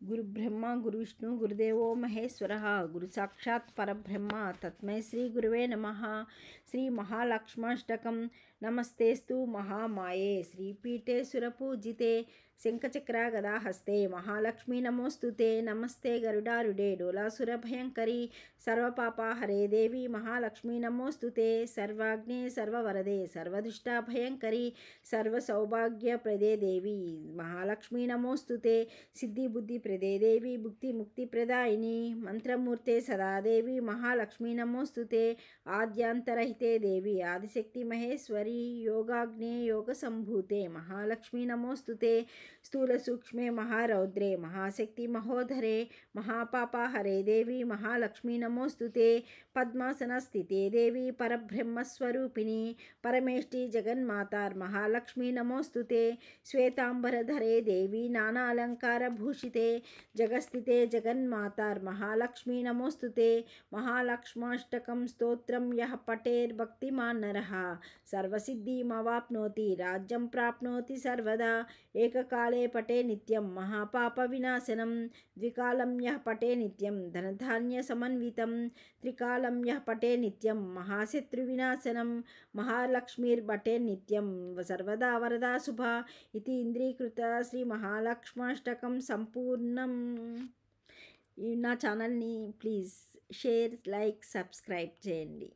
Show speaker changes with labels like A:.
A: गुरुब्रह्मा गुरुविष्णु गुरुदेवो महेश्वरः गुरु साक्षात् परब्रह्म तस्मै श्री गुरुवे नमः। श्री महालक्ष्माष्टकं नमस्तेस्तु महामाये श्रीपीठे सुरपूजिते शंखचक्र गदाहस्ते महालक्ष्मी नमोस्तुते। नमस्ते गरुडारूढे डोलासुरभयंकरी सर्वपापहरे देवी महालक्ष्मी नमोस्तुते। सर्वाग्ने सर्ववरदे सर्वदुष्टभयंकरी सर्वसौभाग्यप्रदे देवी महालक्ष्मी नमोस्तुते। सिद्धिबुद्धिप्रदे देवी भुक्तिमुक्तिप्रदायिनी मंत्रमूर्ते सदा देवी महालक्ष्मी नमोस्तुते। आद्यांतरहिते देवी आदिशक्ति महेश्वरी योगाग्ने योगसंभूते महालक्ष्मी नमोस्तुते। स्थूल सूक्ष्मे महारौद्रे महाशक्ति महोदरे महापापहरे देवी महालक्ष्मी नमोस्तुते। पद्मासन स्थिते देवी परब्रह्मस्वरूपिणी परमेष्टि जगन्माता महालक्ष्मी नमोस्तुते। श्वेतांबरधरे देवी नानालंकार भूषिते जगस्थिते जगन्माता महालक्ष्मी नमोस्तुते। महालक्ष्माष्टकं स्तोत्रं यः पठेर्भक्तिमान् नरः सर्वसिद्धिमवाप्नोति राज्यं प्राप्नोति सर्वदा। एककाले पठे नित्यं महापापविनाशनं द्विकालं यः पठे नित्यं धनधान्यसमन्वितं त्रिकालं यः पठे नित्यं महाशत्रुविनाशनं महालक्ष्मीर्पठे नित्यं सर्वदा वरदा शुभा इति इंद्रीकृत श्री महालक्ष्माष्टकं संपूर्णं। నా ఛానల్ని ప్లీజ్ షేర్ లైక్ సబ్స్క్రైబ్ చేయండి.